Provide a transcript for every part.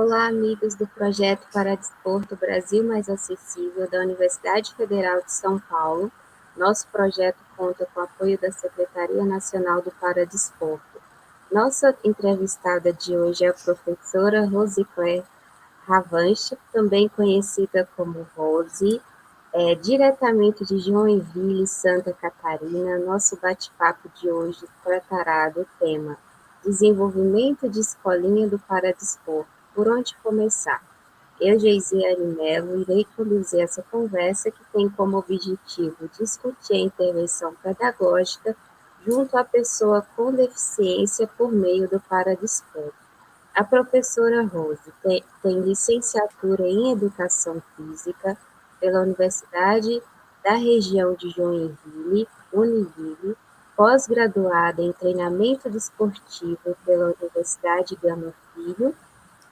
Olá, amigos do projeto Paradesporto Brasil Mais Acessível da Universidade Federal de São Paulo. Nosso projeto conta com o apoio da Secretaria Nacional do Paradesporto. Nossa entrevistada de hoje é a professora Rosicler Ravanche, também conhecida como Rose, diretamente de Joinville, Santa Catarina. Nosso bate-papo de hoje tratará do tema Desenvolvimento de Escolinha do Paradesporto. Por onde começar? Eu, Geisiane Mello, irei conduzir essa conversa que tem como objetivo discutir a intervenção pedagógica junto à pessoa com deficiência por meio do paradesporto. A professora Rose tem licenciatura em Educação Física pela Universidade da Região de Joinville, Univille, pós-graduada em Treinamento Desportivo pela Universidade Gama Filho,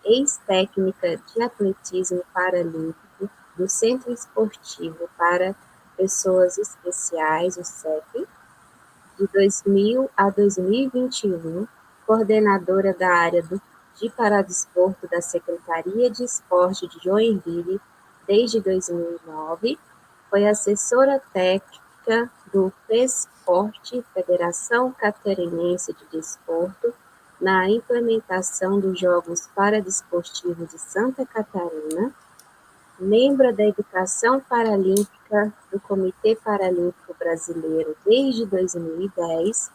ex-técnica de atletismo paralímpico do Centro Esportivo para Pessoas Especiais, o CEP, de 2000 a 2021, coordenadora da área de paradesporto da Secretaria de Esporte de Joinville desde 2009, foi assessora técnica do FESPORT, Federação Catarinense de Desporto, na implementação dos Jogos Paradesportivos de Santa Catarina, membro da Educação Paralímpica do Comitê Paralímpico Brasileiro desde 2010,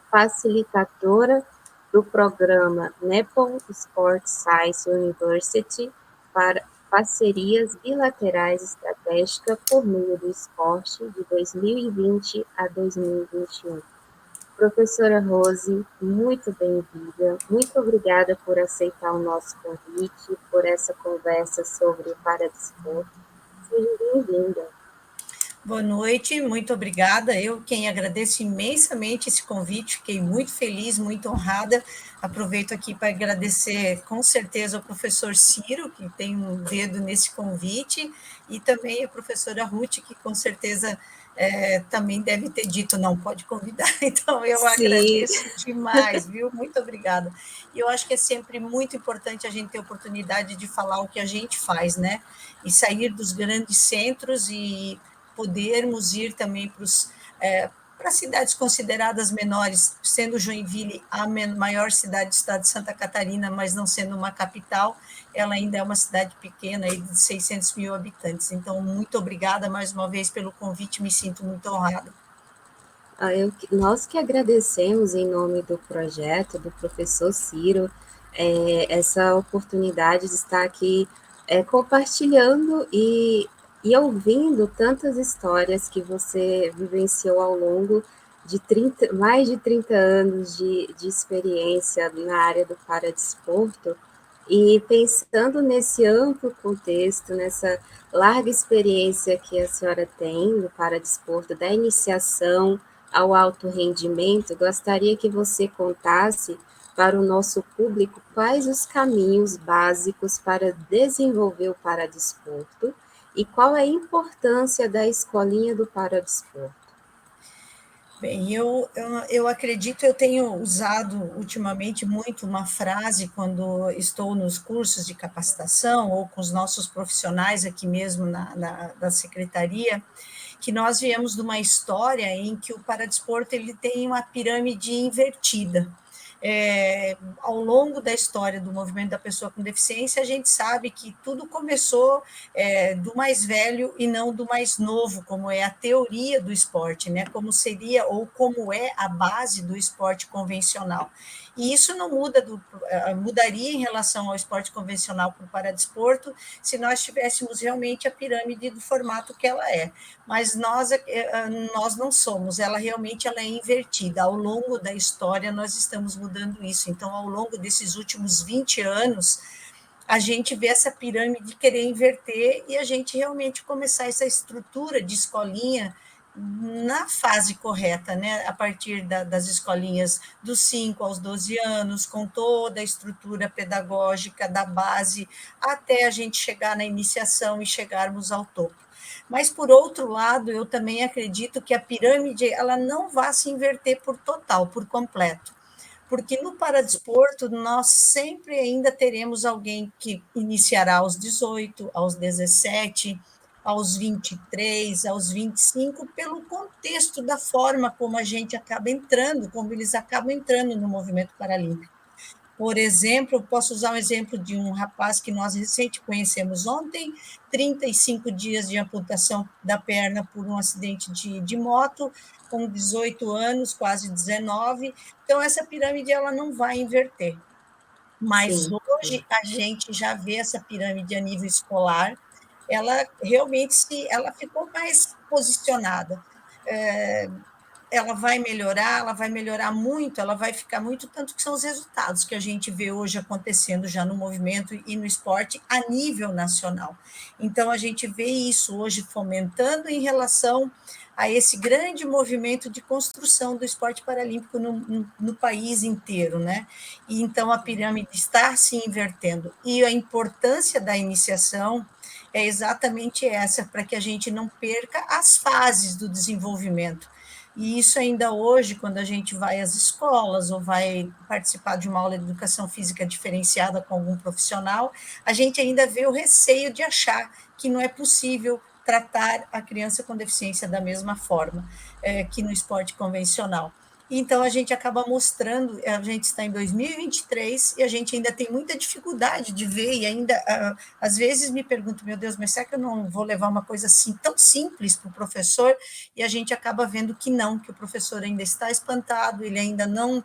facilitadora do programa Nepal Sport Science University para parcerias bilaterais estratégicas por meio do esporte de 2020 a 2021. Professora Rose, muito bem-vinda. Muito obrigada por aceitar o nosso convite, por essa conversa sobre o paradesporto. Seja bem-vinda. Boa noite, muito obrigada. Eu quem agradeço imensamente esse convite, fiquei muito feliz, muito honrada. Aproveito aqui para agradecer com certeza ao professor Ciro, que tem um dedo nesse convite, e também a professora Ruth, que com certeza também deve ter dito, não, pode convidar. Então, eu agradeço demais, viu? Muito obrigada. E eu acho que é sempre muito importante a gente ter a oportunidade de falar o que a gente faz, né? E sair dos grandes centros e podermos ir também para cidades consideradas menores, sendo Joinville a maior cidade do estado de Santa Catarina, mas não sendo uma capital, ela ainda é uma cidade pequena, aí de 600 mil habitantes. Então, muito obrigada mais uma vez pelo convite, me sinto muito honrada. Nós que agradecemos em nome do projeto, do professor Ciro, essa oportunidade de estar aqui compartilhando e ouvindo tantas histórias que você vivenciou ao longo de mais de 30 anos de experiência na área do paradesporto, e pensando nesse amplo contexto, nessa larga experiência que a senhora tem no paradesporto, da iniciação ao alto rendimento, gostaria que você contasse para o nosso público quais os caminhos básicos para desenvolver o paradesporto e qual a importância da escolinha do paradesporto. Bem, eu acredito, eu tenho usado ultimamente muito uma frase quando estou nos cursos de capacitação ou com os nossos profissionais aqui mesmo da secretaria, que nós viemos de uma história em que o paradesporto ele tem uma pirâmide invertida. Ao longo da história do movimento da pessoa com deficiência, a gente sabe que tudo começou do mais velho e não do mais novo, como é a teoria do esporte, né? Como seria ou como é a base do esporte convencional. E isso não mudaria em relação ao esporte convencional para o paradesporto se nós tivéssemos realmente a pirâmide do formato que ela é. Mas nós não somos, ela realmente ela é invertida. Ao longo da história, nós estamos mudando isso. Então, ao longo desses últimos 20 anos, a gente vê essa pirâmide querer inverter e a gente realmente começar essa estrutura de escolinha na fase correta, né? A partir das escolinhas dos 5 aos 12 anos, com toda a estrutura pedagógica da base, até a gente chegar na iniciação e chegarmos ao topo. Mas, por outro lado, eu também acredito que a pirâmide ela não vai se inverter por total, por completo. porque no paradesporto nós sempre ainda teremos alguém que iniciará aos 18, aos 17, aos 23, aos 25, pelo contexto da forma como a gente acaba entrando, como eles acabam entrando no movimento paralímpico. Por exemplo, eu posso usar um exemplo de um rapaz que nós recente conhecemos ontem, 35 dias de amputação da perna por um acidente de moto, com 18 anos, quase 19. Então, essa pirâmide ela não vai inverter. Mas Sim, hoje a gente já vê essa pirâmide a nível escolar, ela realmente ela ficou mais posicionada. Ela vai melhorar muito, ela vai ficar muito, tanto que são os resultados que a gente vê hoje acontecendo já no movimento e no esporte a nível nacional. Então, a gente vê isso hoje fomentando em relação a esse grande movimento de construção do esporte paralímpico no país inteiro, né? E então a pirâmide está se invertendo. E a importância da iniciação é exatamente essa, para que a gente não perca as fases do desenvolvimento. E isso ainda hoje, quando a gente vai às escolas ou vai participar de uma aula de educação física diferenciada com algum profissional, a gente ainda vê o receio de achar que não é possível tratar a criança com deficiência da mesma forma que no esporte convencional. Então, a gente acaba mostrando, a gente está em 2023 e a gente ainda tem muita dificuldade de ver, e ainda, às vezes, me pergunto, meu Deus, mas será que eu não vou levar uma coisa assim tão simples para o professor? E a gente acaba vendo que não, que o professor ainda está espantado, ele ainda não.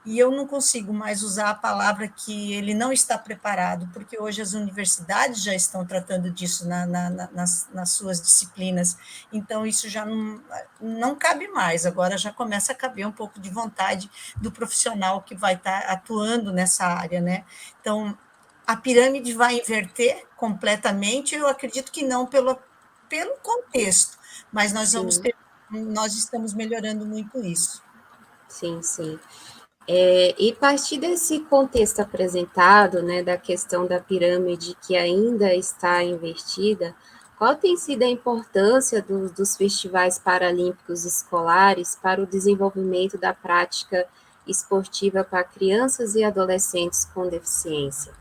E eu não consigo mais usar a palavra que ele não está preparado, porque hoje as universidades já estão tratando disso nas suas disciplinas, então isso já não cabe mais, agora já começa a caber um pouco de vontade do profissional que vai estar atuando nessa área, né? Então, a pirâmide vai inverter completamente, eu acredito que não pelo contexto, mas sim, nós estamos melhorando muito isso. sim, sim. E a partir desse contexto apresentado, né, da questão da pirâmide que ainda está invertida, qual tem sido a importância dos festivais paralímpicos escolares para o desenvolvimento da prática esportiva para crianças e adolescentes com deficiência?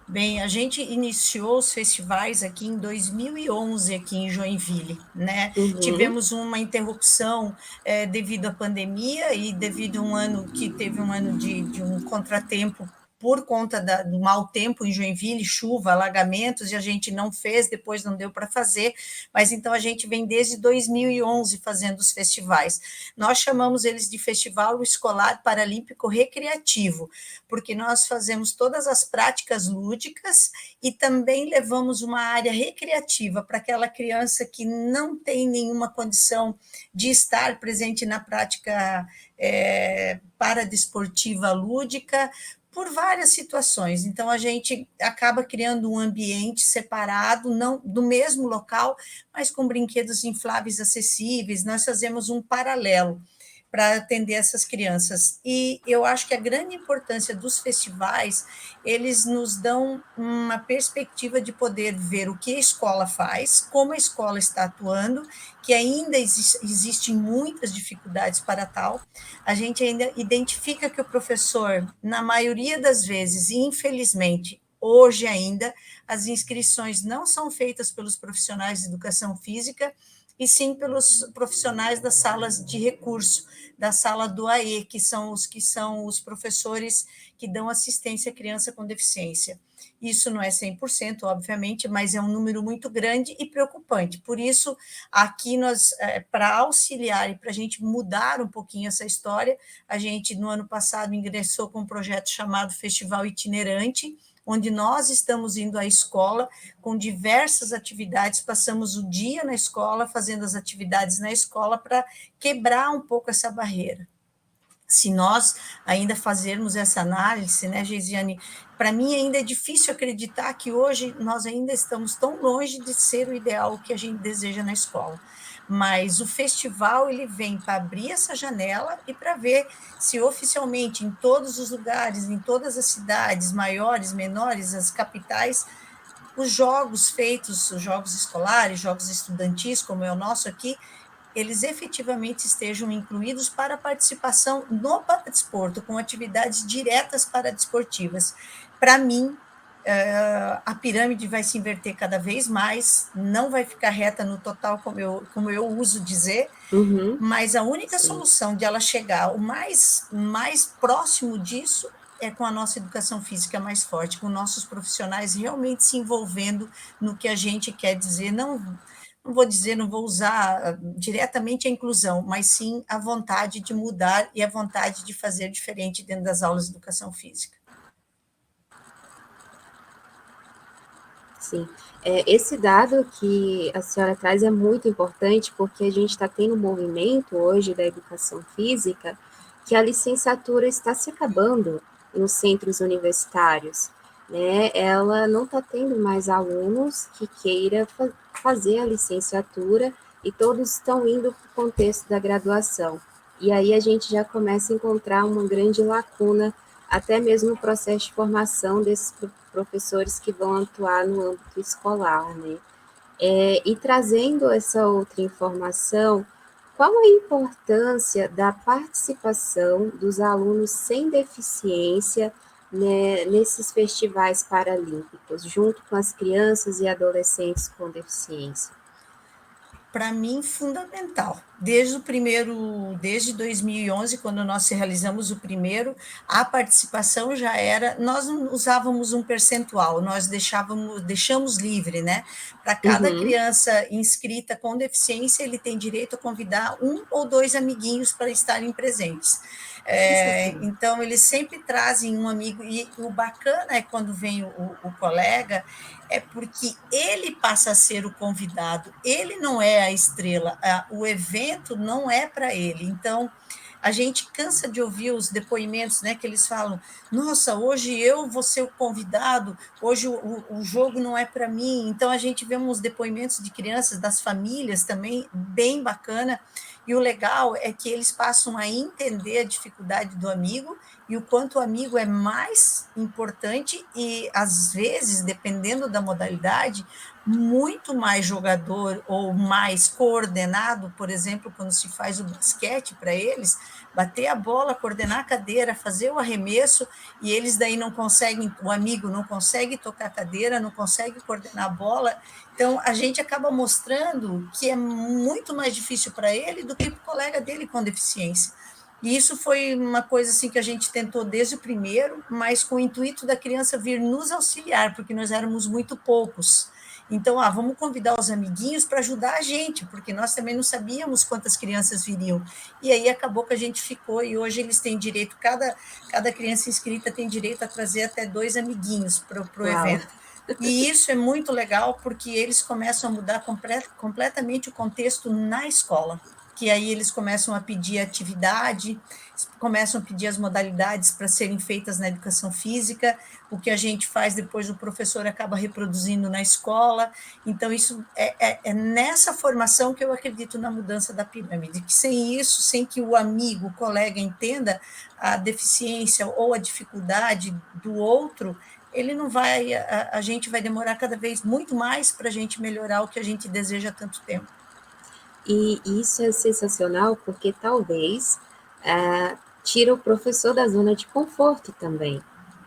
Bem, a gente iniciou os festivais aqui em 2011, aqui em Joinville, né? Uhum, Tivemos uma interrupção devido à pandemia e devido a um ano que teve um ano de um contratempo por conta do mau tempo em Joinville, chuva, alagamentos, e a gente não fez, depois não deu para fazer, mas então a gente vem desde 2011 fazendo os festivais. Nós chamamos eles de Festival Escolar Paralímpico Recreativo, porque nós fazemos todas as práticas lúdicas e também levamos uma área recreativa para aquela criança que não tem nenhuma condição de estar presente na prática paradesportiva lúdica, por várias situações. Então, a gente acaba criando um ambiente separado, não do mesmo local, mas com brinquedos infláveis acessíveis. Nós fazemos um paralelo para atender essas crianças. E eu acho que a grande importância dos festivais, eles nos dão uma perspectiva de poder ver o que a escola faz, como a escola está atuando, que ainda existem muitas dificuldades para tal. A gente ainda identifica que o professor, na maioria das vezes, e infelizmente, hoje ainda, as inscrições não são feitas pelos profissionais de educação física, e sim pelos profissionais das salas de recurso, da sala do AE, que são os professores que dão assistência à criança com deficiência. Isso não é 100%, obviamente, mas é um número muito grande e preocupante. Por isso, aqui nós, para auxiliar e para a gente mudar um pouquinho essa história, a gente, no ano passado, ingressou com um projeto chamado Festival Itinerante, onde nós estamos indo à escola com diversas atividades, passamos o dia na escola, fazendo as atividades na escola para quebrar um pouco essa barreira. Se nós ainda fazermos essa análise, né, Geisiane, para mim ainda é difícil acreditar que hoje nós ainda estamos tão longe de ser o ideal que a gente deseja na escola. Mas o festival ele vem para abrir essa janela e para ver se oficialmente em todos os lugares, em todas as cidades, maiores, menores, as capitais, os jogos feitos, os jogos escolares, jogos estudantis, como é o nosso aqui, eles efetivamente estejam incluídos para a participação no paradesporto, com atividades diretas paradesportivas. Para mim, a pirâmide vai se inverter cada vez mais, não vai ficar reta no total, como eu uso dizer, Uhum, mas a única sim. solução de ela chegar o mais próximo disso é com a nossa educação física mais forte, com nossos profissionais realmente se envolvendo no que a gente quer dizer, não vou dizer, não vou usar diretamente a inclusão, mas sim a vontade de mudar e a vontade de fazer diferente dentro das aulas de educação física. Sim. Esse dado que a senhora traz é muito importante, porque a gente está tendo um movimento hoje da educação física que a licenciatura está se acabando nos centros universitários, né? Ela não está tendo mais alunos que queira fazer a licenciatura e todos estão indo para o contexto da graduação. E aí a gente já começa a encontrar uma grande lacuna até mesmo no processo de formação desses professores que vão atuar no âmbito escolar, né? E trazendo essa outra informação, qual a importância da participação dos alunos sem deficiência, né, nesses festivais paralímpicos, junto com as crianças e adolescentes com deficiência? Para mim, fundamental. Desde 2011, quando nós realizamos o primeiro, a participação já era, nós não usávamos um percentual, nós deixamos livre, né? Para cada Uhum. criança inscrita com deficiência, ele tem direito a convidar um ou dois amiguinhos para estarem presentes. Sensacional. Então, eles sempre trazem um amigo, e o bacana é quando vem o colega, é porque ele passa a ser o convidado, ele não é a estrela, o evento não é para ele. Então, a gente cansa de ouvir os depoimentos, né, que eles falam: nossa, hoje eu vou ser o convidado, hoje o jogo não é para mim. Então, a gente vê uns depoimentos de crianças, das famílias também, bem bacana. E o legal é que eles passam a entender a dificuldade do amigo e o quanto o amigo é mais importante e, às vezes, dependendo da modalidade, muito mais jogador ou mais coordenado, por exemplo, quando se faz o basquete para eles, bater a bola, coordenar a cadeira, fazer o arremesso, e eles daí não conseguem, o amigo não consegue tocar a cadeira, não consegue coordenar a bola, então a gente acaba mostrando que é muito mais difícil para ele do que para o colega dele com deficiência. E isso foi uma coisa assim que a gente tentou desde o primeiro, mas com o intuito da criança vir nos auxiliar, porque nós éramos muito poucos. Então, vamos convidar os amiguinhos para ajudar a gente, porque nós também não sabíamos quantas crianças viriam. E aí acabou que a gente ficou, e hoje eles têm direito, cada criança inscrita tem direito a trazer até 2 amiguinhos para o Uau. evento. E isso é muito legal, porque eles começam a mudar completamente o contexto na escola, que aí eles começam a pedir atividade, começam a pedir as modalidades para serem feitas na educação física, o que a gente faz depois o professor acaba reproduzindo na escola. Então, isso é nessa formação que eu acredito na mudança da pirâmide, que sem isso, sem que o amigo, o colega entenda a deficiência ou a dificuldade do outro, ele não vai, a gente vai demorar cada vez muito mais para a gente melhorar o que a gente deseja há tanto tempo. E isso é sensacional porque talvez tira o professor da zona de conforto também,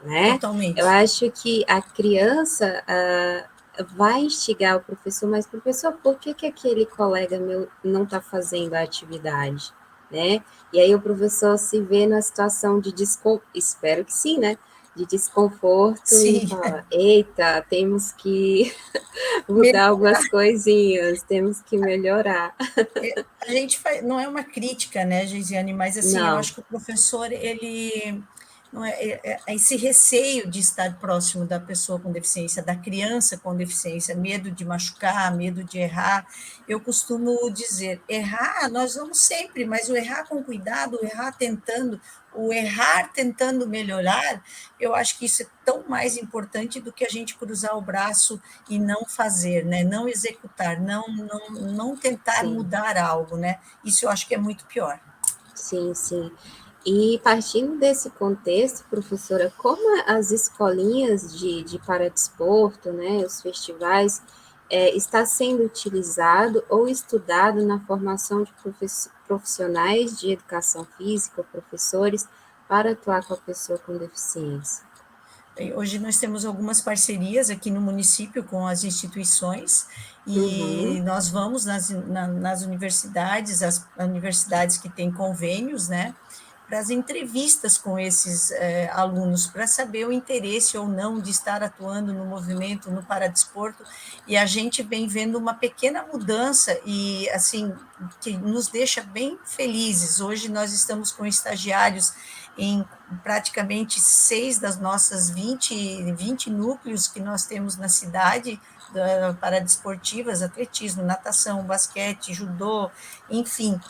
né? Eu Totalmente. acho que a criança vai instigar o professor, mas professor, por que aquele colega meu não está fazendo a atividade, né? E aí o professor se vê na situação de desconforto, espero que sim, né? De desconforto e Sim, fala, eita, temos que mudar algumas coisinhas, temos que melhorar. a gente faz, não é uma crítica, né, Geisiane, mas assim, eu Não, acho que o professor, ele não esse receio de estar próximo da pessoa com deficiência, da criança com deficiência, medo de machucar, medo de errar. Eu costumo dizer, errar, nós vamos sempre, mas o errar com cuidado, o errar tentando melhorar, eu acho que isso é tão mais importante do que a gente cruzar o braço e não fazer, né? Não executar, não tentar sim, mudar algo, né? Isso eu acho que é muito pior. sim, sim. E partindo desse contexto, professora, como as escolinhas de paradesporto, né, os festivais, está sendo utilizado ou estudado na formação de profissionais de educação física, professores, para atuar com a pessoa com deficiência? Hoje nós temos algumas parcerias aqui no município com as instituições Uhum, e nós vamos nas universidades, as universidades que têm convênios, né, para as entrevistas com esses alunos, para saber o interesse ou não de estar atuando no movimento, no paradesporto, e a gente vem vendo uma pequena mudança e, assim, que nos deixa bem felizes. Hoje nós estamos com estagiários em praticamente 6 das nossas 20 núcleos que nós temos na cidade, paradesportivas, atletismo, natação, basquete, judô, enfim.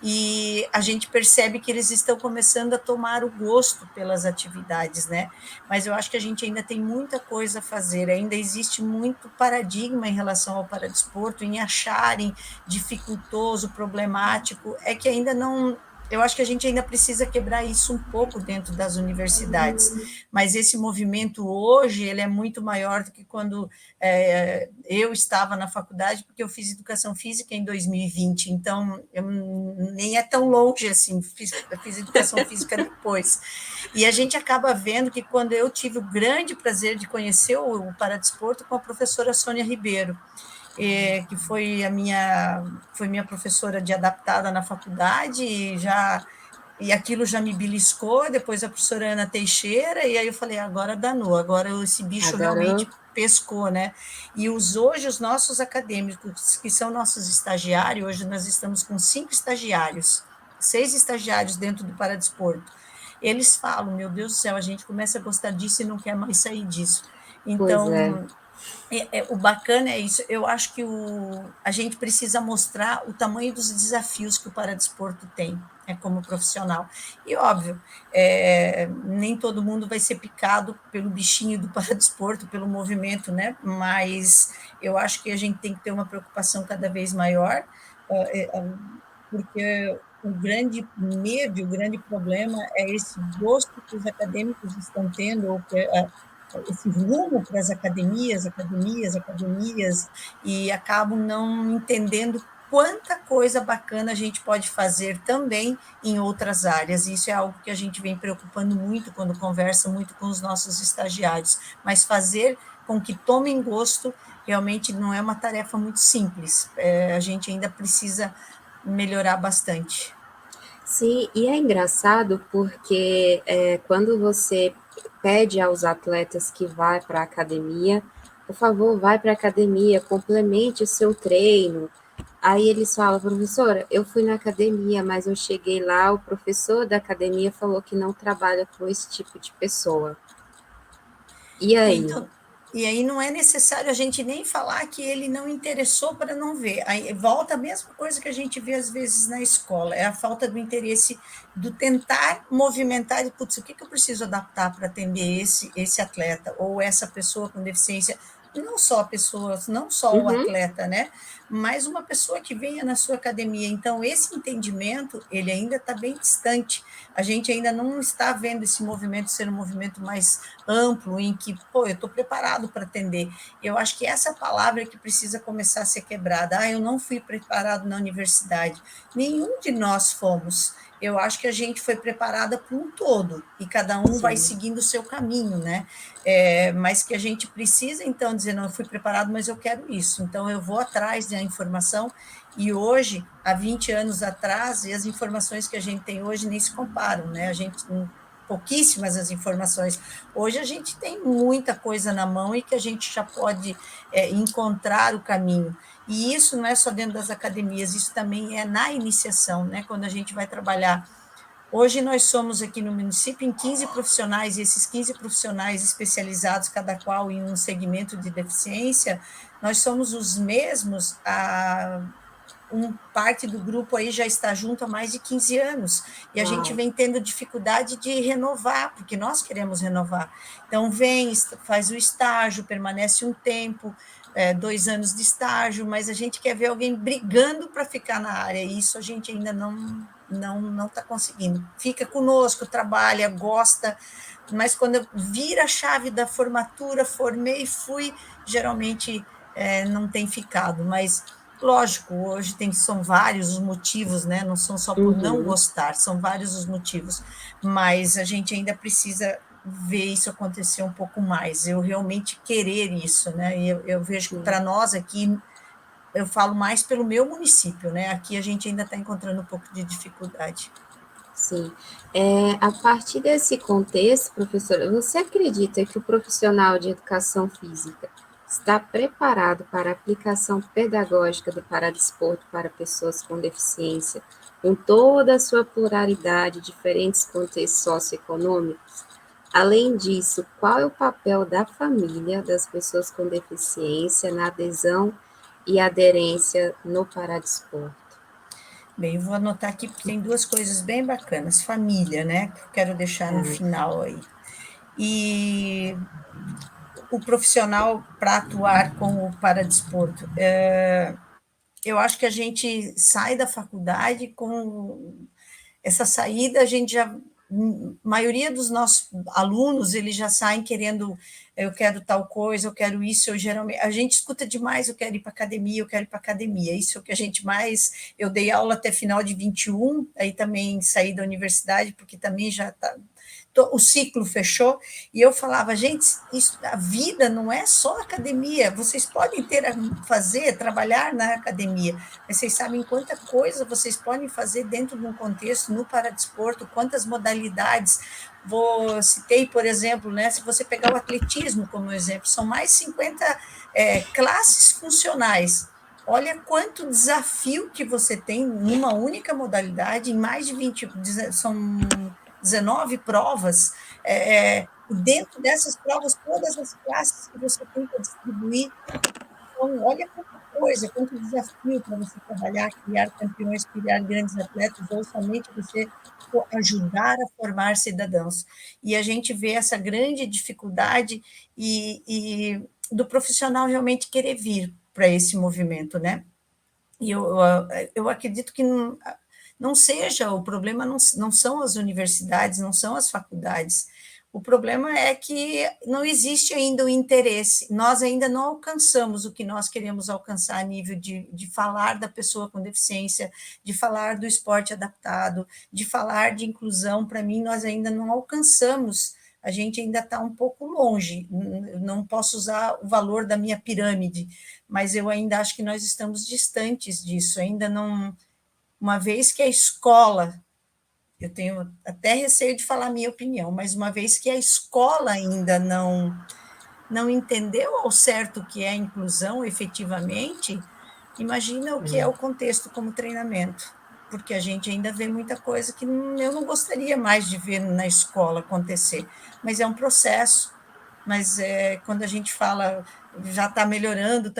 E a gente percebe que eles estão começando a tomar o gosto pelas atividades, né? Mas eu acho que a gente ainda tem muita coisa a fazer, ainda existe muito paradigma em relação ao paradesporto, em acharem dificultoso, problemático, é que ainda não, eu acho que a gente ainda precisa quebrar isso um pouco dentro das universidades, mas esse movimento hoje ele é muito maior do que quando eu estava na faculdade, porque eu fiz educação física em 2020, então nem é tão longe assim, eu fiz educação física depois. E a gente acaba vendo que quando eu tive o grande prazer de conhecer o paradesporto com a professora Sônia Ribeiro, que foi minha professora de adaptada na faculdade, e aquilo já me beliscou, depois a professora Ana Teixeira, e aí eu falei, agora danou, agora esse bicho agora, realmente pescou, né? E hoje os nossos acadêmicos, que são nossos estagiários, hoje nós estamos com 5 estagiários, 6 estagiários dentro do Paradesporto, eles falam, meu Deus do céu, a gente começa a gostar disso e não quer mais sair disso. pois é, Então, o bacana é isso, eu acho que a gente precisa mostrar o tamanho dos desafios que o paradesporto tem, como profissional. E, óbvio, nem todo mundo vai ser picado pelo bichinho do paradesporto, pelo movimento, né? Mas eu acho que a gente tem que ter uma preocupação cada vez maior, porque o grande medo, o grande problema é esse gosto que os acadêmicos estão tendo, ou que esse rumo para as academias, academias, academias, e acabam não entendendo quanta coisa bacana a gente pode fazer também em outras áreas. Isso é algo que a gente vem preocupando muito quando conversa muito com os nossos estagiários, mas fazer com que tomem gosto realmente não é uma tarefa muito simples. A gente ainda precisa melhorar bastante. sim, e é engraçado porque quando você pede aos atletas que vá para a academia, por favor, vai para a academia, complemente o seu treino. Aí eles falam, professora, eu fui na academia, mas eu cheguei lá, o professor da academia falou que não trabalha com esse tipo de pessoa. E aí? Então, e aí não é necessário a gente nem falar que ele não interessou para não ver. Aí volta a mesma coisa que a gente vê às vezes na escola, é a falta do interesse do tentar movimentar, putz, o que eu preciso adaptar para atender esse atleta ou essa pessoa com deficiência, não só a pessoa, não só o Uhum, atleta, né? Mas uma pessoa que venha na sua academia. Então, esse entendimento, ele ainda está bem distante. A gente ainda não está vendo esse movimento ser um movimento mais amplo, em que, pô, eu estou preparado para atender. Eu acho que essa palavra é que precisa começar a ser quebrada. Ah, eu não fui preparado na universidade. Nenhum de nós fomos. Eu acho que a gente foi preparada para um todo, e cada um vai sim. seguindo o seu caminho, né? Mas que a gente precisa, então, dizer, não, eu fui preparado, mas eu quero isso. Então, eu vou atrás da informação, e hoje, há 20 anos atrás, e as informações que a gente tem hoje nem se comparam, né? A gente pouquíssimas as informações. Hoje a gente tem muita coisa na mão e que a gente já pode encontrar o caminho. E isso não é só dentro das academias, isso também é na iniciação, né? Quando a gente vai trabalhar. Hoje nós somos aqui no município em 15 profissionais, e esses 15 profissionais especializados, cada qual em um segmento de deficiência, nós somos os mesmos parte do grupo aí já está junto há mais de 15 anos, e a gente Uau. vem tendo dificuldade de renovar, porque nós queremos renovar. Então, vem, faz o estágio, permanece um tempo, 2 anos de estágio, mas a gente quer ver alguém brigando para ficar na área, e isso a gente ainda não está conseguindo. Fica conosco, trabalha, gosta, mas quando vira a chave da formatura, formei, fui, geralmente não tem ficado, mas lógico, hoje são vários os motivos, né? Não são só por não Uhum, gostar, são vários os motivos, mas a gente ainda precisa ver isso acontecer um pouco mais, eu realmente querer isso, né? E eu vejo que sim, para nós aqui, eu falo mais pelo meu município, né? Aqui a gente ainda está encontrando um pouco de dificuldade. sim. A partir desse contexto, professora, você acredita que o profissional de educação física está preparado para a aplicação pedagógica do paradesporto para pessoas com deficiência, com toda a sua pluralidade, diferentes contextos socioeconômicos? Além disso, qual é o papel da família das pessoas com deficiência na adesão e aderência no paradesporto? Bem, eu vou anotar aqui porque tem duas coisas bem bacanas. Família, né? Que eu quero deixar no Tá, final aí. E o profissional para atuar com o paradesporto. Eu acho que a gente sai da faculdade com essa saída, a gente já, a maioria dos nossos alunos, eles já saem querendo, eu quero tal coisa, eu quero isso, eu geralmente, a gente escuta demais, eu quero ir para academia, eu quero ir para academia, isso é o que a gente mais, eu dei aula até final de 21, aí também saí da universidade, porque também já está, o ciclo fechou, e eu falava, gente, isso, a vida não é só academia, vocês podem fazer, trabalhar na academia, mas vocês sabem quanta coisa vocês podem fazer dentro de um contexto no paradesporto, quantas modalidades. Citei, por exemplo, né, se você pegar o atletismo como exemplo, são mais 50 classes funcionais. Olha quanto desafio que você tem numa única modalidade, em mais de 20, são 19 provas, dentro dessas provas, todas as classes que você tem para distribuir. Então, olha quanta coisa, quanto desafio para você trabalhar, criar campeões, criar grandes atletas, ou somente você ajudar a formar cidadãos. E a gente vê essa grande dificuldade do profissional realmente querer vir para esse movimento, né? E eu acredito que não seja, o problema não são as universidades, não são as faculdades. O problema é que não existe ainda o interesse, nós ainda não alcançamos o que nós queremos alcançar a nível de falar da pessoa com deficiência, de falar do esporte adaptado, de falar de inclusão. Para mim, nós ainda não alcançamos, a gente ainda está um pouco longe, não posso usar o valor da minha pirâmide, mas eu ainda acho que nós estamos distantes disso, ainda não, uma vez que a escola, eu tenho até receio de falar a minha opinião, mas uma vez que a escola ainda não entendeu ao certo o que é inclusão efetivamente, imagina o que é o contexto como treinamento, porque a gente ainda vê muita coisa que eu não gostaria mais de ver na escola acontecer, mas é um processo, mas quando a gente fala já está melhorando,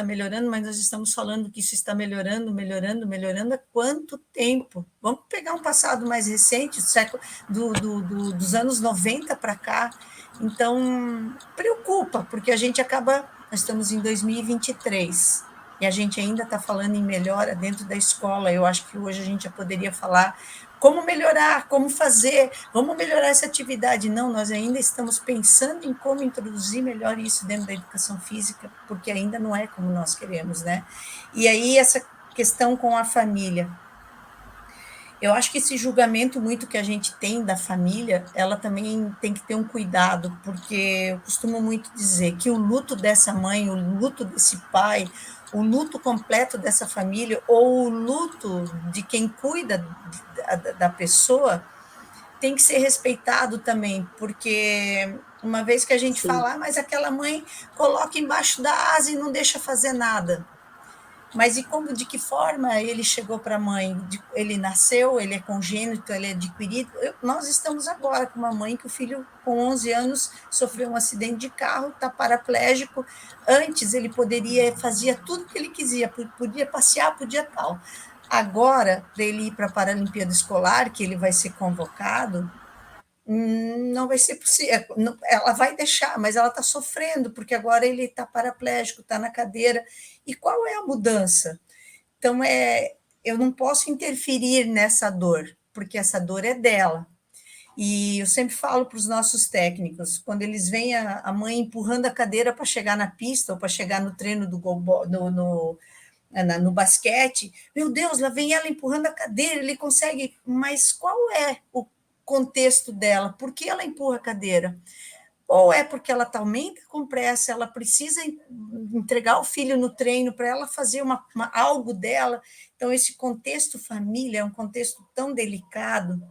mas nós estamos falando que isso está melhorando, melhorando, melhorando há quanto tempo? Vamos pegar um passado mais recente, dos anos 90 para cá. Então, preocupa, porque a gente acaba, nós estamos em 2023, e a gente ainda está falando em melhora dentro da escola. Eu acho que hoje a gente já poderia falar como melhorar, como fazer, vamos melhorar essa atividade. Não, nós ainda estamos pensando em como introduzir melhor isso dentro da educação física, porque ainda não é como nós queremos, né? E aí, essa questão com a família. Eu acho que esse julgamento muito que a gente tem da família, ela também tem que ter um cuidado, porque eu costumo muito dizer que o luto dessa mãe, o luto desse pai, o luto completo dessa família, ou o luto de quem cuida da pessoa, tem que ser respeitado também, porque uma vez que a gente sim, fala, mas aquela mãe coloca embaixo da asa e não deixa fazer nada. Mas e como, de que forma ele chegou para a mãe? Ele nasceu, ele é congênito, ele é adquirido? Nós estamos agora com uma mãe que o filho, com 11 anos, sofreu um acidente de carro, está paraplégico. Antes ele fazia tudo o que ele quisia, podia passear, podia tal. Agora, para ele ir para a Paralimpíada Escolar, que ele vai ser convocado, não vai ser possível. Ela vai deixar, mas ela está sofrendo, porque agora ele está paraplégico, está na cadeira. E qual é a mudança? Então, eu não posso interferir nessa dor, porque essa dor é dela. E eu sempre falo para os nossos técnicos, quando eles veem a mãe empurrando a cadeira para chegar na pista ou para chegar no treino do goalball, no basquete, meu Deus, lá vem ela empurrando a cadeira, ele consegue, mas qual é o contexto dela? Por que ela empurra a cadeira? Ou é porque ela está aumenta com pressa, ela precisa entregar o filho no treino para ela fazer algo dela. Então, esse contexto família é um contexto tão delicado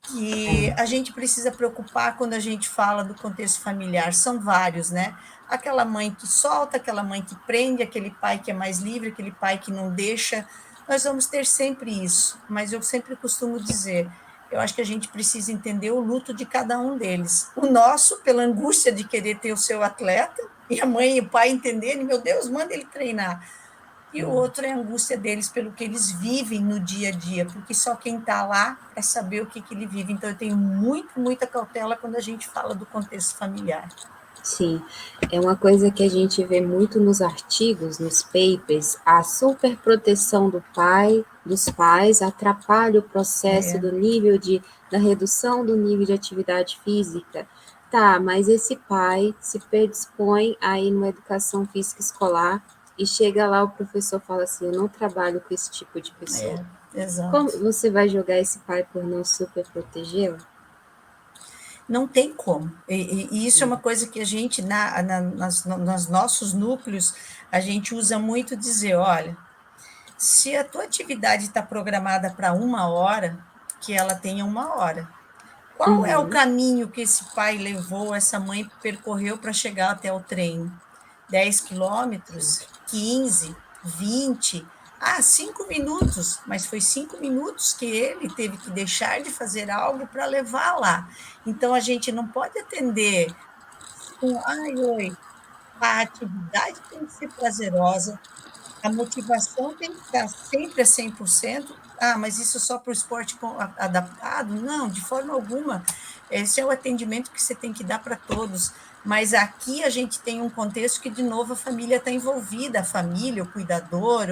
que a gente precisa preocupar quando a gente fala do contexto familiar. São vários, né? Aquela mãe que solta, aquela mãe que prende, aquele pai que é mais livre, aquele pai que não deixa. Nós vamos ter sempre isso, mas eu sempre costumo dizer, eu acho que a gente precisa entender o luto de cada um deles. O nosso, pela angústia de querer ter o seu atleta, e a mãe e o pai entenderem, meu Deus, manda ele treinar. E o outro é a angústia deles pelo que eles vivem no dia a dia, porque só quem está lá é saber o que ele vive. Então, eu tenho muita cautela quando a gente fala do contexto familiar. Sim, é uma coisa que a gente vê muito nos artigos, nos papers, a superproteção dos pais atrapalha o processo É, da redução do nível de atividade física. Tá, mas esse pai se predispõe a ir numa educação física escolar e chega lá o professor fala assim, eu não trabalho com esse tipo de pessoa. Como exato. você vai jogar esse pai por não superprotegê-lo? Não tem como. E isso é uma coisa que a gente, nas nossos núcleos, a gente usa muito dizer, olha, se a tua atividade está programada para 1 hora, que ela tenha 1 hora. Qual é o Uhum, caminho que esse pai levou, essa mãe percorreu para chegar até o treino? 10 quilômetros? 15? 20? 5 minutos, mas foi 5 minutos que ele teve que deixar de fazer algo para levar lá. Então, a gente não pode atender com, ai, oi, a atividade tem que ser prazerosa, a motivação tem que estar sempre a 100%. Mas isso só para o esporte adaptado? Não, de forma alguma. Esse é o atendimento que você tem que dar para todos. Mas aqui a gente tem um contexto que, de novo, a família está envolvida, a família, o cuidador,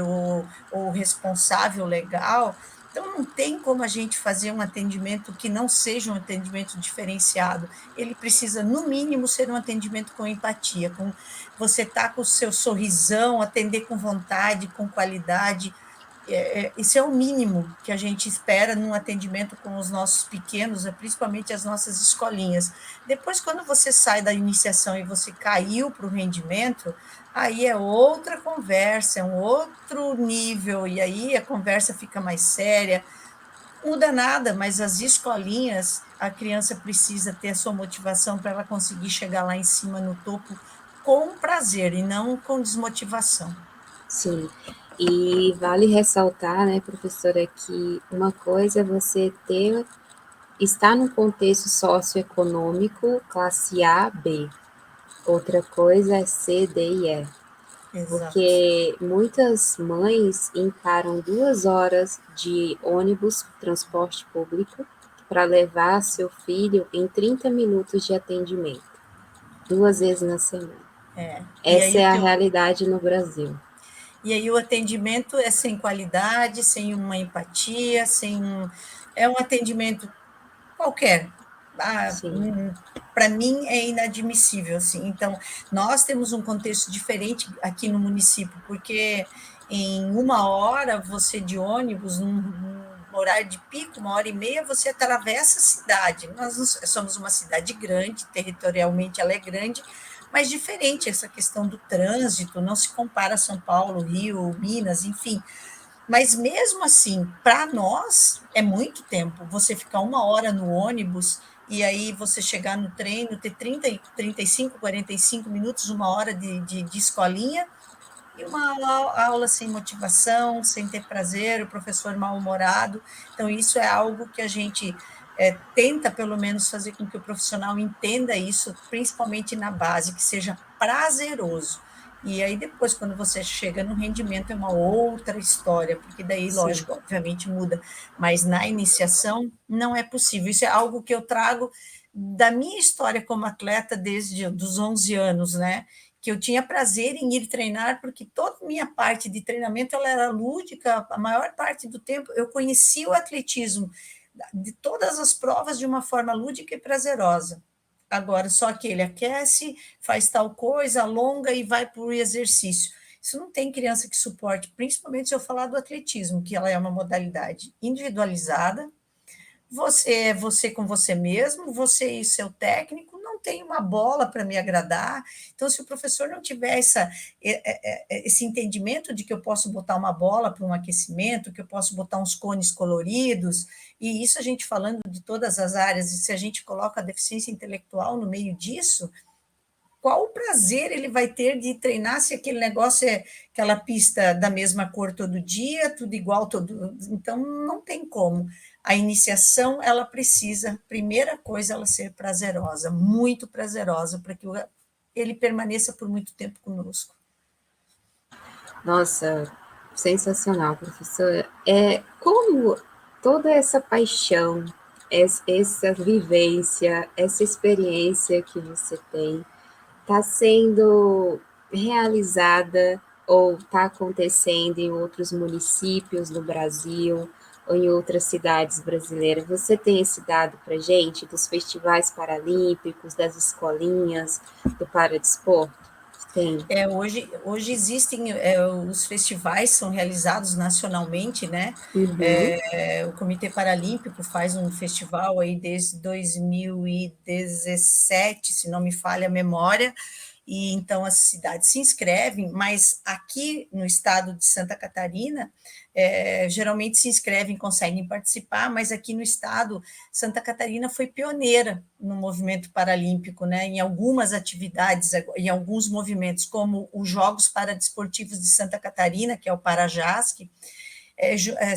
o responsável legal. Então, não tem como a gente fazer um atendimento que não seja um atendimento diferenciado. Ele precisa, no mínimo, ser um atendimento com empatia, com você estar com o seu sorrisão, atender com vontade, com qualidade. Isso é o mínimo que a gente espera num atendimento com os nossos pequenos, principalmente as nossas escolinhas. Depois, quando você sai da iniciação e você caiu para o rendimento, aí é outra conversa, é um outro nível, e aí a conversa fica mais séria. Não muda nada, mas as escolinhas, a criança precisa ter a sua motivação para ela conseguir chegar lá em cima no topo com prazer e não com desmotivação. sim. E vale ressaltar, né, professora, que uma coisa é você estar num contexto socioeconômico classe A, B. Outra coisa é C, D e E. Exato. Porque muitas mães encaram 2 horas de ônibus, transporte público, para levar seu filho em 30 minutos de atendimento, 2 vezes na semana. E Essa aí é a realidade no Brasil. o atendimento é sem qualidade, sem uma empatia, é um atendimento qualquer. Sim. Para mim é inadmissível, assim. Então, nós temos um contexto diferente aqui no município, porque em 1 hora você de ônibus, num horário de pico, 1 hora e meia, você atravessa a cidade. Nós somos uma cidade grande, territorialmente ela é grande, mas diferente essa questão do trânsito, não se compara a São Paulo, Rio, Minas, enfim. Mas mesmo assim, para nós é muito tempo. Você ficar 1 hora no ônibus e aí você chegar no treino, ter 30, 35, 45 minutos, 1 hora de escolinha, e uma aula sem motivação, sem ter prazer, o professor mal-humorado. Então, isso é algo que a gente tenta, pelo menos, fazer com que o profissional entenda isso, principalmente na base, que seja prazeroso. E aí, depois, quando você chega no rendimento, é uma outra história, porque daí, Sim. lógico, obviamente muda. Mas na iniciação, não é possível. Isso é algo que eu trago da minha história como atleta desde os 11 anos, né? Que eu tinha prazer em ir treinar, porque toda a minha parte de treinamento ela era lúdica, a maior parte do tempo eu conhecia o atletismo, de todas as provas de uma forma lúdica e prazerosa. Agora, só que ele aquece, faz tal coisa, alonga e vai para o exercício. Isso não tem criança que suporte, principalmente se eu falar do atletismo, que ela é uma modalidade individualizada, você é você com você mesmo, você e seu técnico, não tem uma bola para me agradar. Então, se o professor não tiver esse entendimento de que eu posso botar uma bola para um aquecimento, que eu posso botar uns cones coloridos, e isso a gente falando de todas as áreas, e se a gente coloca a deficiência intelectual no meio disso, qual o prazer ele vai ter de treinar se aquele negócio é aquela pista da mesma cor todo dia, tudo igual todo. Então não tem como. A iniciação ela precisa, primeira coisa, ela ser prazerosa, muito prazerosa, para que ele permaneça por muito tempo conosco. Nossa, sensacional, professora. Como toda essa paixão, essa vivência, essa experiência que você tem está sendo realizada ou está acontecendo em outros municípios do Brasil ou em outras cidades brasileiras? Você tem esse dado para gente dos festivais paralímpicos, das escolinhas, do paradesporto? Tem. Hoje existem os festivais são realizados nacionalmente, né? Uhum. O Comitê Paralímpico faz um festival aí desde 2017, se não me falha a memória, e então as cidades se inscrevem, mas aqui no estado de Santa Catarina, geralmente se inscrevem, conseguem participar, mas aqui no estado, Santa Catarina foi pioneira no movimento paralímpico, né, em algumas atividades, em alguns movimentos, como os Jogos Paradesportivos de Santa Catarina, que é o Parajasc.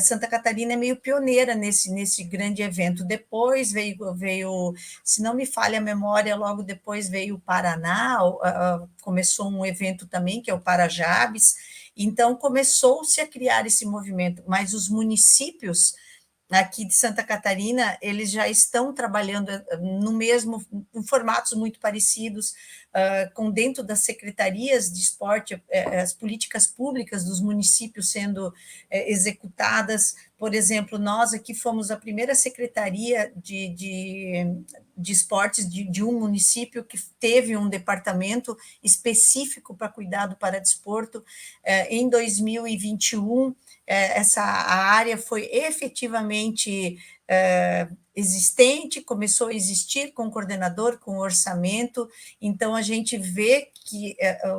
Santa Catarina é meio pioneira nesse grande evento. Depois veio, se não me falha a memória, logo depois veio o Paraná, começou um evento também, que é o Parajabes, então começou-se a criar esse movimento, mas os municípios aqui de Santa Catarina, eles já estão trabalhando no mesmo, em formatos muito parecidos, com dentro das secretarias de esporte, as políticas públicas dos municípios sendo executadas. Por exemplo, nós aqui fomos a primeira secretaria de esportes de um município que teve um departamento específico para cuidar do paradesporto. Em 2021, essa área foi efetivamente existente, começou a existir com coordenador, com orçamento, então a gente vê que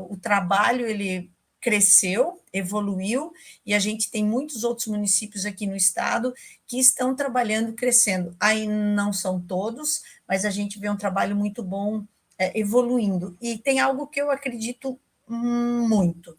o trabalho ele cresceu, evoluiu, e a gente tem muitos outros municípios aqui no estado que estão trabalhando, crescendo. Aí não são todos, mas a gente vê um trabalho muito bom evoluindo. E tem algo que eu acredito muito.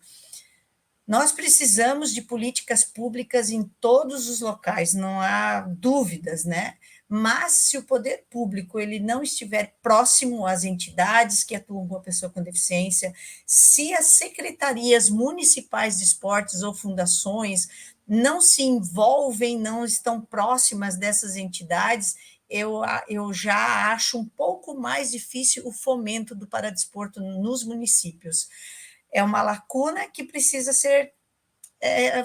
Nós precisamos de políticas públicas em todos os locais, não há dúvidas, né? Mas se o poder público ele não estiver próximo às entidades que atuam com a pessoa com deficiência, se as secretarias municipais de esportes ou fundações não se envolvem, não estão próximas dessas entidades, eu já acho um pouco mais difícil o fomento do paradesporto nos municípios. É uma lacuna que precisa ser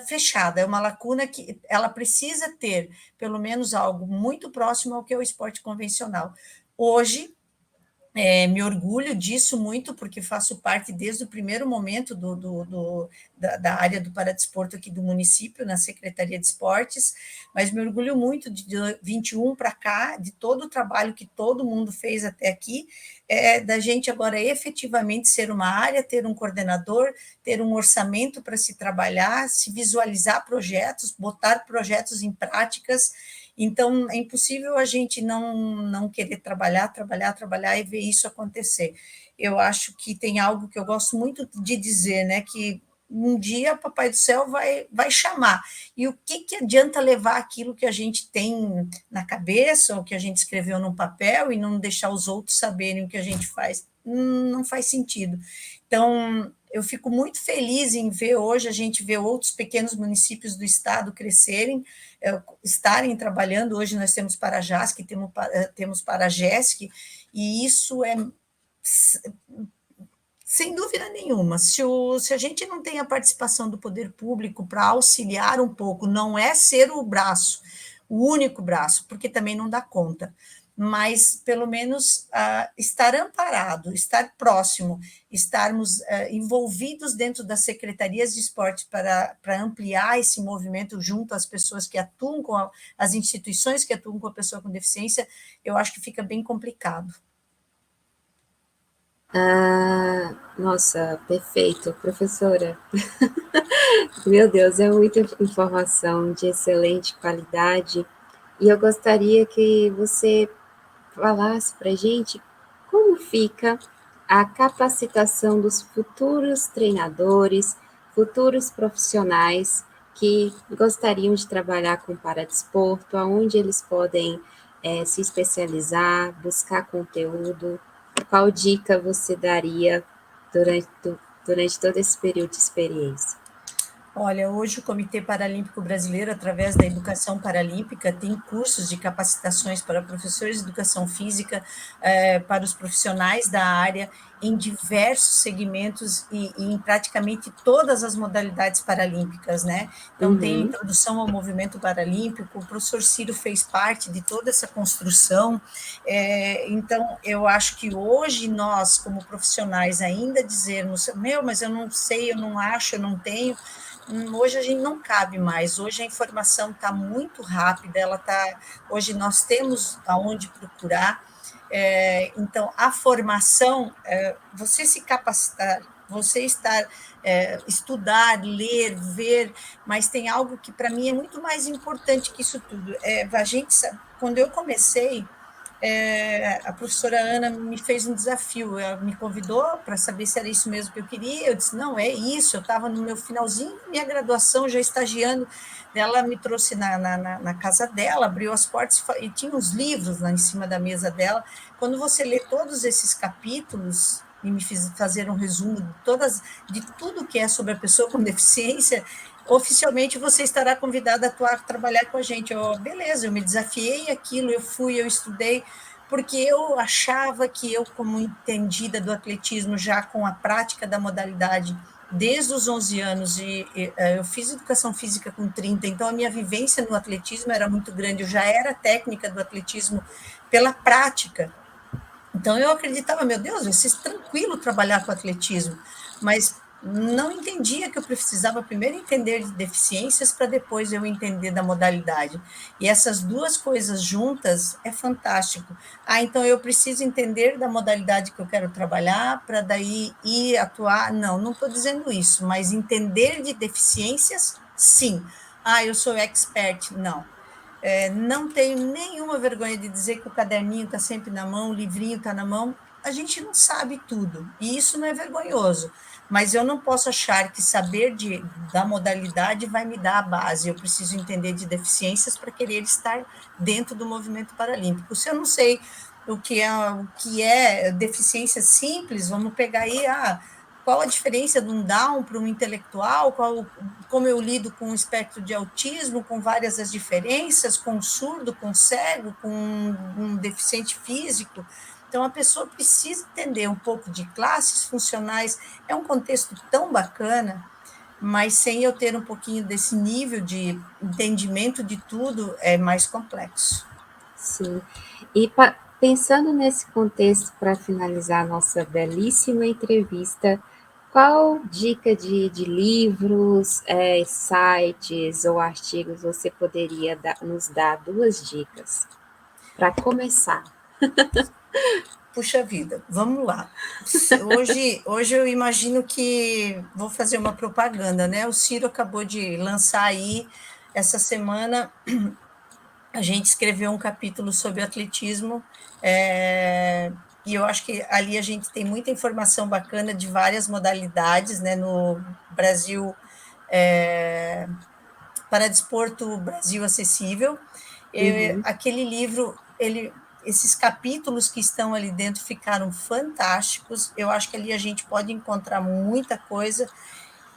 fechada, é uma lacuna que ela precisa ter, pelo menos, algo muito próximo ao que é o esporte convencional. Hoje, me orgulho disso muito, porque faço parte desde o primeiro momento da área do paradesporto aqui do município, na Secretaria de Esportes, mas me orgulho muito de 21 para cá, de todo o trabalho que todo mundo fez até aqui, da gente agora efetivamente ser uma área, ter um coordenador, ter um orçamento para se trabalhar, se visualizar projetos, botar projetos em práticas. Então, é impossível a gente não querer trabalhar e ver isso acontecer. Eu acho que tem algo que eu gosto muito de dizer, né, que um dia o Papai do Céu vai chamar. E o que adianta levar aquilo que a gente tem na cabeça, ou que a gente escreveu num papel, e não deixar os outros saberem o que a gente faz? Não faz sentido. Então, eu fico muito feliz em ver hoje, a gente vê outros pequenos municípios do estado crescerem, estarem trabalhando. Hoje nós temos Parajasc, temos Paragesc, e isso é sem dúvida nenhuma. Se a gente não tem a participação do poder público para auxiliar um pouco, não é ser o braço, o único braço, porque também não dá conta, mas pelo menos estar amparado, estar próximo, estarmos envolvidos dentro das secretarias de esporte para ampliar esse movimento junto às pessoas que atuam as instituições que atuam com a pessoa com deficiência, eu acho que fica bem complicado. Nossa, perfeito, professora. Meu Deus, é muita informação de excelente qualidade. E eu gostaria que você falasse para a gente como fica a capacitação dos futuros treinadores, futuros profissionais que gostariam de trabalhar com paradesporto, aonde eles podem se especializar, buscar conteúdo. Qual dica você daria durante todo esse período de experiência? Olha, hoje o Comitê Paralímpico Brasileiro, através da Educação Paralímpica, tem cursos de capacitações para professores de educação física, para os profissionais da área, em diversos segmentos e em praticamente todas as modalidades paralímpicas, né? Então, tem introdução ao movimento paralímpico, o professor Ciro fez parte de toda essa construção. Então, eu acho que hoje nós, como profissionais, ainda dizermos, mas eu não sei, eu não acho, eu não tenho, hoje a gente não cabe mais, hoje a informação está muito rápida, hoje nós temos aonde procurar, então a formação, você se capacitar, você estudar, ler, ver, mas tem algo que para mim é muito mais importante que isso tudo, a gente, quando eu comecei, a professora Ana me fez um desafio, ela me convidou para saber se era isso mesmo que eu queria, eu disse, não, é isso, eu estava no meu finalzinho da minha graduação, já estagiando, ela me trouxe na casa dela, abriu as portas e tinha uns livros lá em cima da mesa dela, quando você lê todos esses capítulos, e me fiz fazer um resumo de tudo que é sobre a pessoa com deficiência, oficialmente você estará convidada a trabalhar com a gente. Beleza, eu me desafiei aquilo, eu fui, eu estudei, porque eu achava que eu, como entendida do atletismo, já com a prática da modalidade, desde os 11 anos, eu fiz educação física com 30, então a minha vivência no atletismo era muito grande, eu já era técnica do atletismo pela prática. Então eu acreditava, meu Deus, vai ser tranquilo trabalhar com atletismo, mas não entendia que eu precisava primeiro entender de deficiências para depois eu entender da modalidade. E essas duas coisas juntas é fantástico. Então eu preciso entender da modalidade que eu quero trabalhar para daí ir atuar. Não estou dizendo isso, mas entender de deficiências, sim. Eu sou expert, não. Não tenho nenhuma vergonha de dizer que o caderninho está sempre na mão, o livrinho está na mão. A gente não sabe tudo, e isso não é vergonhoso, mas eu não posso achar que saber da modalidade vai me dar a base. Eu preciso entender de deficiências para querer estar dentro do movimento paralímpico. Se eu não sei o que é deficiência simples, vamos pegar aí qual a diferença de um Down para um intelectual, como eu lido com o espectro de autismo, com várias as diferenças, com surdo, com cego, com um deficiente físico. Então, a pessoa precisa entender um pouco de classes funcionais, é um contexto tão bacana, mas sem eu ter um pouquinho desse nível de entendimento de tudo, é mais complexo. Sim, e pensando nesse contexto, para finalizar a nossa belíssima entrevista, qual dica de livros, sites ou artigos você poderia nos dar 2 dicas para começar? Puxa vida, vamos lá. Hoje eu imagino que vou fazer uma propaganda, né? O Ciro acabou de lançar aí, essa semana, a gente escreveu um capítulo sobre atletismo, e eu acho que ali a gente tem muita informação bacana de várias modalidades, né? No Brasil, Paradesporto Brasil Acessível. Aquele livro, esses capítulos que estão ali dentro ficaram fantásticos. Eu acho que ali a gente pode encontrar muita coisa.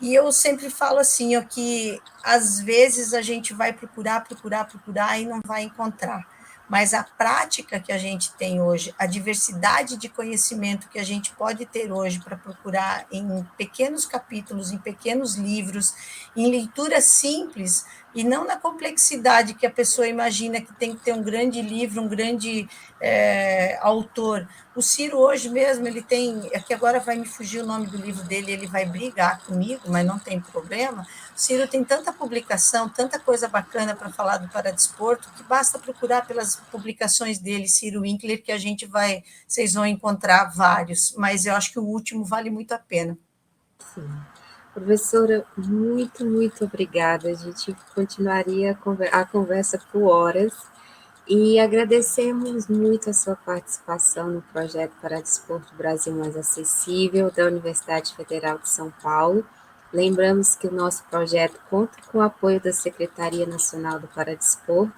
E eu sempre falo assim, que às vezes a gente vai procurar e não vai encontrar. Mas a prática que a gente tem hoje, a diversidade de conhecimento que a gente pode ter hoje para procurar em pequenos capítulos, em pequenos livros, em leitura simples, e não na complexidade que a pessoa imagina que tem que ter um grande livro, um grande autor. O Ciro hoje mesmo, ele tem, é que agora vai me fugir o nome do livro dele, ele vai brigar comigo, mas não tem problema. O Ciro tem tanta publicação, tanta coisa bacana para falar do paradesporto, que basta procurar pelas publicações dele, Ciro Winkler, que vocês vão encontrar vários, mas eu acho que o último vale muito a pena. Sim. Professora, muito, muito obrigada. A gente continuaria a conversa por horas e agradecemos muito a sua participação no projeto Paradesporto Brasil Mais Acessível da Universidade Federal de São Paulo. Lembramos que o nosso projeto conta com o apoio da Secretaria Nacional do Paradesporto.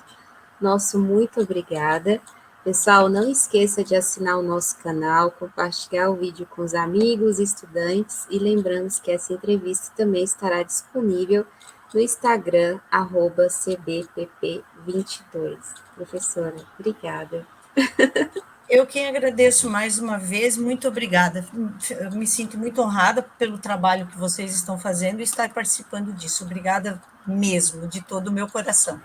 Nosso muito obrigada. Pessoal, não esqueça de assinar o nosso canal, compartilhar o vídeo com os amigos, estudantes e lembramos que essa entrevista também estará disponível no Instagram, @cbpp22. Professora, obrigada. Eu quem agradeço mais uma vez, muito obrigada. Eu me sinto muito honrada pelo trabalho que vocês estão fazendo e estar participando disso. Obrigada mesmo, de todo o meu coração.